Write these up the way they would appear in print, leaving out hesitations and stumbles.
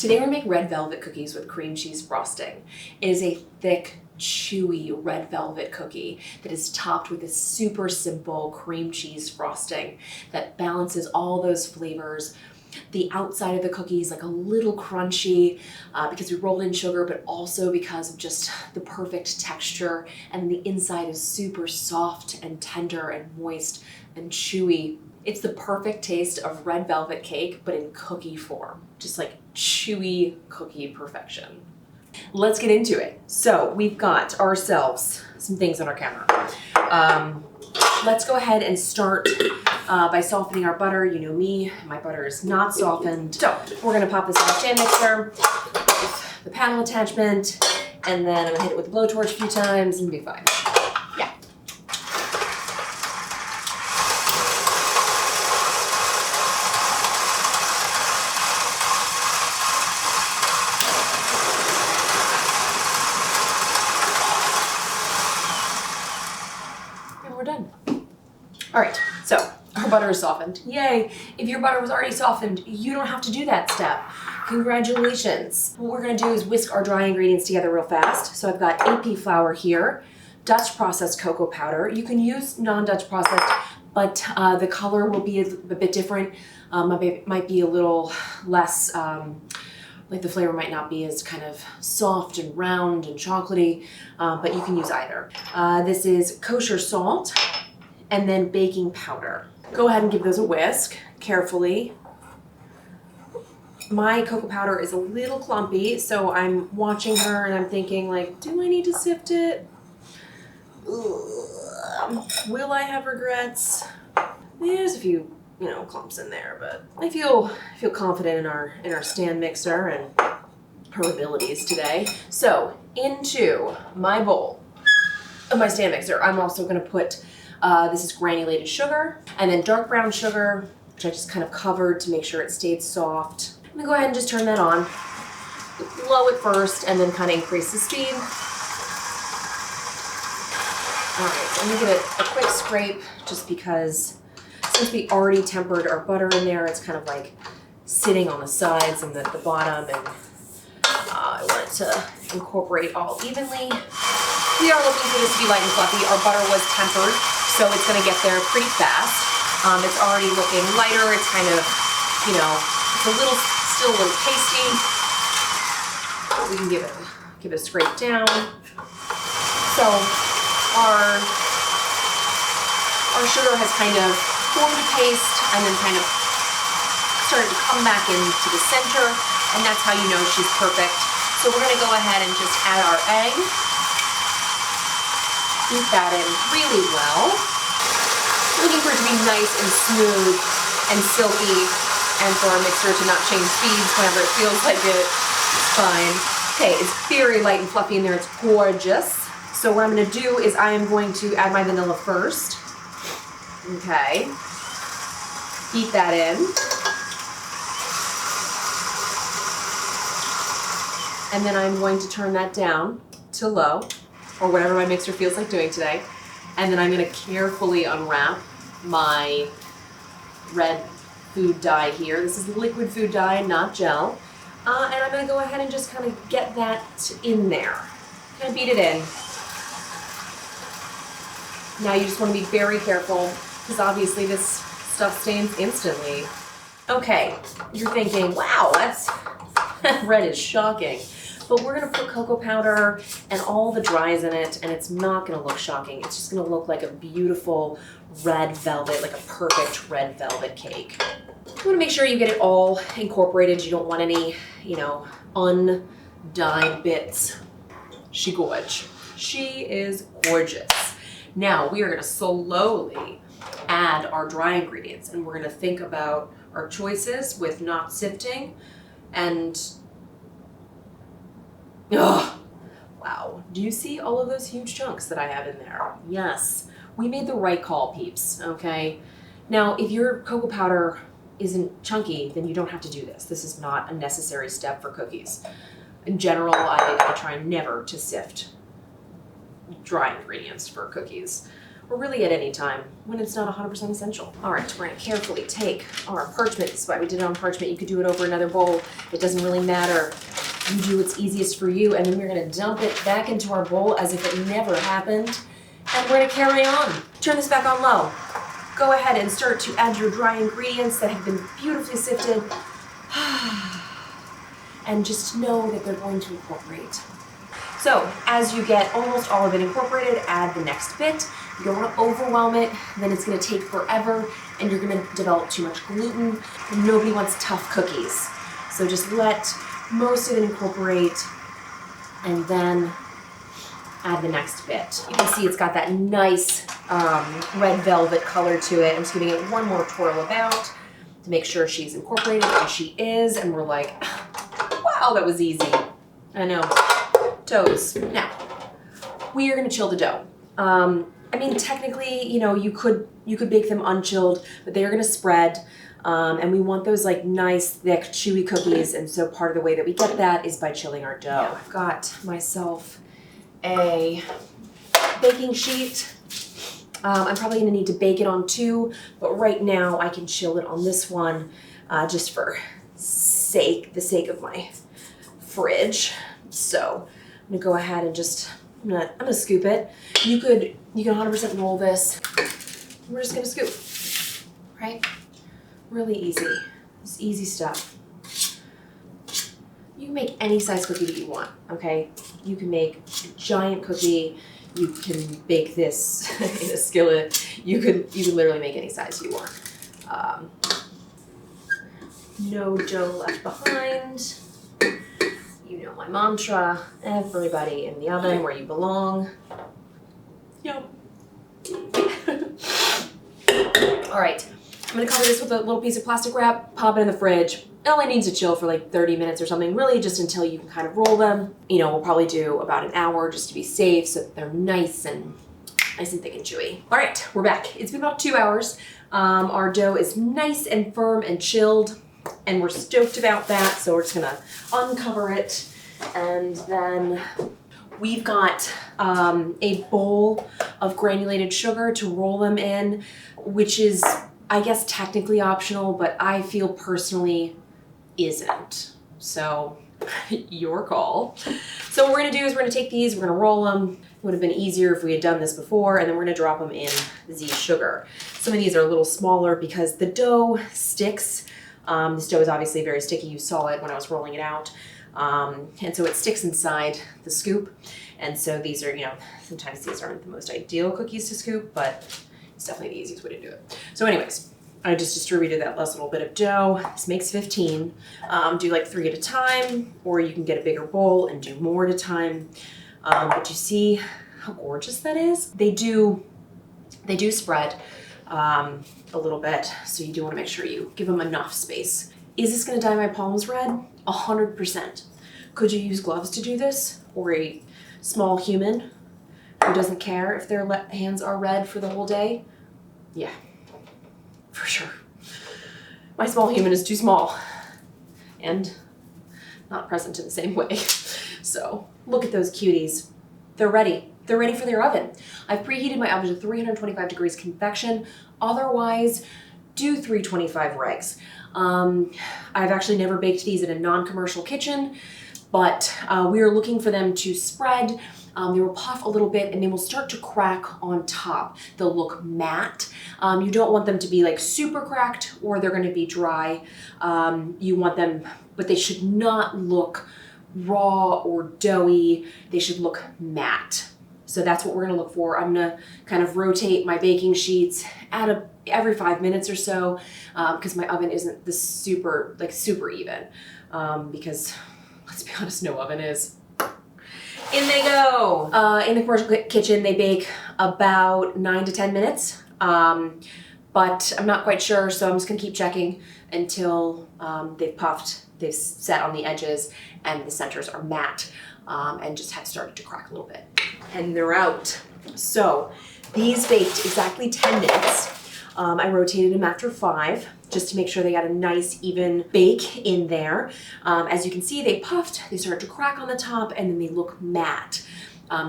Today we're gonna make red velvet cookies with cream cheese frosting. It is a thick, chewy red velvet cookie that is topped with a super simple cream cheese frosting that balances all those flavors. The outside of the cookie is like a little crunchy because we rolled in sugar, but also because of just the perfect texture. And the inside is super soft and tender and moist and chewy. It's the perfect taste of red velvet cake, but in cookie form. Just like chewy cookie perfection. Let's get into it. So we've got ourselves some things on our counter. Let's go ahead and start by softening our butter. You know me, my butter is not softened. So we're gonna pop this in the stand mixer with the paddle attachment, and then I'm gonna hit it with the blowtorch a few times and be fine. Yeah. And we're done. All right, so our butter is softened. Yay! If your butter was already softened, you don't have to do that step. Congratulations. What we're gonna do is whisk our dry ingredients together real fast. So I've got AP flour here, Dutch processed cocoa powder. You can use non-Dutch processed, but the color will be a bit different. Might be a little less, like the flavor might not be as kind of soft and round and chocolatey, but you can use either. This is kosher salt, and then baking powder. Go ahead and give those a whisk carefully. My cocoa powder is a little clumpy, so I'm watching her and I'm thinking like, do I need to sift it? Will I have regrets? There's a few, clumps in there, but I feel confident in our stand mixer and her abilities today. So into my bowl of my stand mixer, I'm also gonna put this is granulated sugar, and then dark brown sugar, which I just kind of covered to make sure it stayed soft. I'm gonna go ahead and just turn that on. Low at first, and then kind of increase the speed. All right, so I'm gonna give it a quick scrape, just because since we already tempered our butter in there, it's kind of like sitting on the sides and the bottom, and I want it to incorporate all evenly. We are looking for this to be light and fluffy. Our butter was tempered, so it's gonna get there pretty fast. It's already looking lighter. It's kind of, it's still a little pasty. We can give it a scrape down. So our sugar has kind of formed a paste and then kind of started to come back into the center, and that's how you know she's perfect. So we're gonna go ahead and just add our egg. Beat that in really well. Looking for it to be nice and smooth and silky, and for our mixer to not change speeds whenever it feels like it. It's fine. Okay, it's very light and fluffy in there. It's gorgeous. So what I'm gonna do is I am going to add my vanilla first. Okay. Beat that in. And then I'm going to turn that down to low, or whatever my mixer feels like doing today. And then I'm gonna carefully unwrap my red food dye here. This is liquid food dye, not gel. And I'm gonna go ahead and just kind of get that in there. Kind of beat it in. Now you just wanna be very careful, because obviously this stuff stains instantly. Okay, you're thinking, wow, that red is shocking. But we're gonna put cocoa powder and all the dyes in it, and it's not gonna look shocking. It's just gonna look like a beautiful red velvet, like a perfect red velvet cake. You wanna make sure you get it all incorporated. You don't want any, undyed bits. She gorge. She is gorgeous. Now we are gonna slowly add our dry ingredients, and we're gonna think about our choices with not sifting and oh, wow. Do you see all of those huge chunks that I have in there? Yes. We made the right call, peeps, okay? Now, if your cocoa powder isn't chunky, then you don't have to do this. This is not a necessary step for cookies. In general, I try never to sift dry ingredients for cookies. or really at any time when it's not 100% essential. All right, we're gonna carefully take our parchment. This is why we did it on parchment. You could do it over another bowl. It doesn't really matter. You do what's easiest for you, and then we're gonna dump it back into our bowl as if it never happened, and we're gonna carry on. Turn this back on low. Go ahead and start to add your dry ingredients that have been beautifully sifted. And just know that they're going to incorporate. So as you get almost all of it incorporated, add the next bit. You don't want to overwhelm it, then it's going to take forever and you're going to develop too much gluten. And nobody wants tough cookies. So just let most of it incorporate and then add the next bit. You can see it's got that nice red velvet color to it. I'm just giving it one more twirl about to make sure she's incorporated, and she is, and we're like, wow, that was easy. I know. Toes. Now, we are gonna chill the dough. I mean, technically, you know, you could bake them unchilled, but they're gonna spread, and we want those like nice, thick, chewy cookies, and so part of the way that we get that is by chilling our dough. I've got myself a baking sheet. I'm probably gonna need to bake it on 2, but right now I can chill it on this one, just for the sake of my fridge. So I'm gonna go ahead and just, I'm gonna scoop it. You can 100% roll this. We're just gonna scoop, right? Really easy. It's easy stuff. You can make any size cookie that you want, okay? You can make a giant cookie. You can bake this in a skillet. You can literally make any size you want. No dough left behind. You know my mantra, everybody in the oven where you belong. Yum. All right, I'm gonna cover this with a little piece of plastic wrap, pop it in the fridge. It only needs to chill for like 30 minutes or something, really just until you can kind of roll them. You know, we'll probably do about an hour just to be safe so that they're nice and thick and chewy. All right, we're back. It's been about 2 hours. Our dough is nice and firm and chilled, and we're stoked about that. So we're just gonna uncover it, and then we've got a bowl of granulated sugar to roll them in, which is, I guess, technically optional, but I feel personally isn't. So your call. So what we're gonna do is we're gonna take these, we're gonna roll them. It would have been easier if we had done this before, and then we're gonna drop them in the sugar. Some of these are a little smaller because the dough sticks. This dough is obviously very sticky. You saw it when I was rolling it out. And so it sticks inside the scoop. And so these are, you know, sometimes these aren't the most ideal cookies to scoop, but it's definitely the easiest way to do it. So anyways, I just distributed that last little bit of dough. This makes 15. Do like 3 at a time, or you can get a bigger bowl and do more at a time. But you see how gorgeous that is? They do spread a little bit, so you do want to make sure you give them enough space. Is this going to dye my palms red? 100%. Could you use gloves to do this? Or a small human who doesn't care if their hands are red for the whole day? Yeah, for sure. My small human is too small and not present in the same way. So look at those cuties. They're ready. They're ready for their oven. I've preheated my oven to 325 degrees convection. Otherwise, do 325 regs. I've actually never baked these in a non-commercial kitchen, but we are looking for them to spread. They will puff a little bit and they will start to crack on top. They'll look matte. You don't want them to be like super cracked or they're going to be dry. You want them, but they should not look raw or doughy. They should look matte. So that's what we're going to look for. I'm going to kind of rotate my baking sheets every 5 minutes or so, because my oven isn't the super even, because let's be honest, no oven is. In they go. In the commercial kitchen, they bake about 9 to 10 minutes, but I'm not quite sure, so I'm just gonna keep checking until they've puffed, they've set on the edges, and the centers are matte, and just have started to crack a little bit. And they're out. So these baked exactly 10 minutes. I rotated them after 5 just to make sure they got a nice even bake in there. As you can see, they puffed, they started to crack on the top, and then they look matte.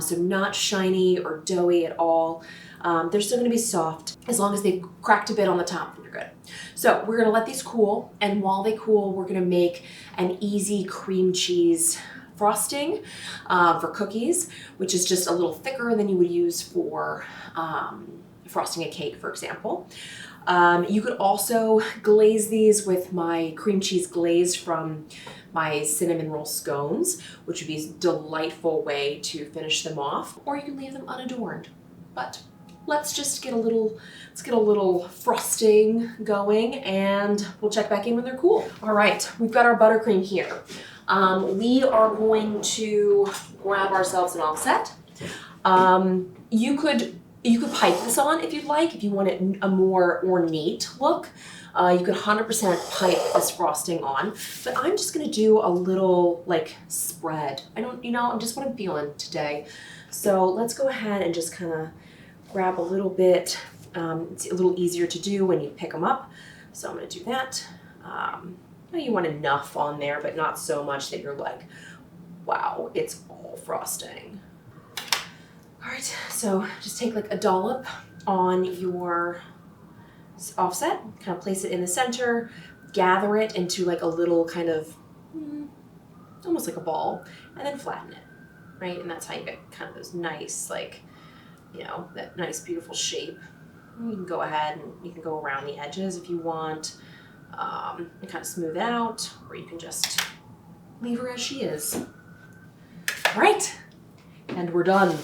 So not shiny or doughy at all. They're still gonna be soft. As long as they've cracked a bit on the top, then you're good. So we're gonna let these cool, and while they cool, we're gonna make an easy cream cheese frosting for cookies, which is just a little thicker than you would use for frosting a cake, for example. You could also glaze these with my cream cheese glaze from my cinnamon roll scones, which would be a delightful way to finish them off, or you can leave them unadorned. But let's just get a little frosting going, and we'll check back in when they're cool. All right, we've got our buttercream here. We are going to grab ourselves an offset. You could pipe this on if you'd like, if you want it a more ornate look. You could 100% pipe this frosting on, but I'm just gonna do a little like spread. I'm just what I'm feeling today. So let's go ahead and just kind of grab a little bit. It's a little easier to do when you pick them up. So I'm gonna do that. You want enough on there, but not so much that you're like, wow, it's all frosting. All right, so just take like a dollop on your offset, kind of place it in the center, gather it into like a little kind of, almost like a ball, and then flatten it, right? And that's how you get kind of those nice, like, that nice beautiful shape. You can go ahead and you can go around the edges if you want, and kind of smooth out, or you can just leave her as she is. All right, and we're done.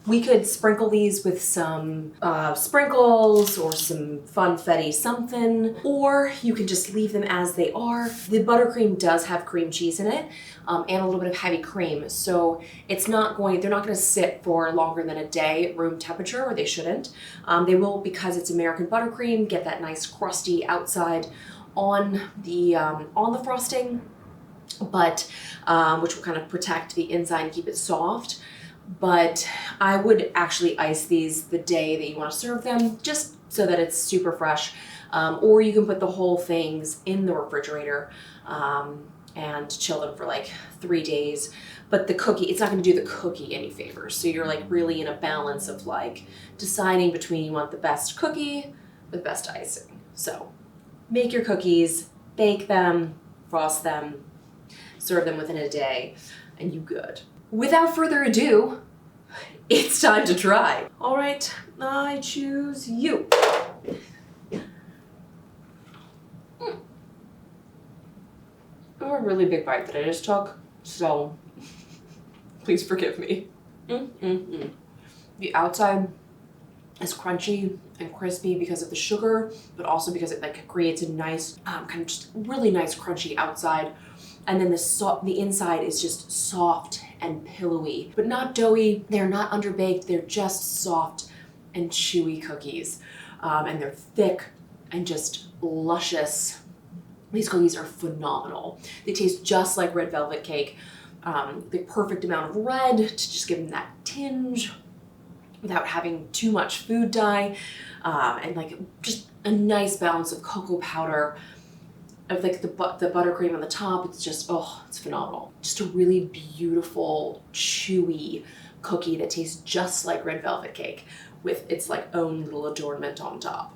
We could sprinkle these with some sprinkles or some funfetti something, or you can just leave them as they are. The buttercream does have cream cheese in it, and a little bit of heavy cream, so they're not going to sit for longer than a day at room temperature, or they shouldn't. They will, because it's American buttercream, get that nice crusty outside on the frosting, but which will kind of protect the inside and keep it soft. But I would actually ice these the day that you want to serve them, just so that it's super fresh. Or you can put the whole things in the refrigerator and chill them for like 3 days. But the cookie, it's not going to do the cookie any favors. So you're like really in a balance of like deciding between you want the best cookie or the best icing. So make your cookies, bake them, frost them, serve them within a day, and you good. Without further ado, it's time to try. All right, I choose you. A really big bite that I just took, so please forgive me. The outside is crunchy and crispy because of the sugar, but also because it like creates a nice, kind of just really nice crunchy outside. And then the inside is just soft and pillowy, but not doughy. They're not underbaked. They're just soft and chewy cookies. And they're thick and just luscious. These cookies are phenomenal. They taste just like red velvet cake. The perfect amount of red to just give them that tinge without having too much food dye. And like just a nice balance of cocoa powder, of like the buttercream on the top. It's just, it's phenomenal. Just a really beautiful, chewy cookie that tastes just like red velvet cake with its like own little adornment on top.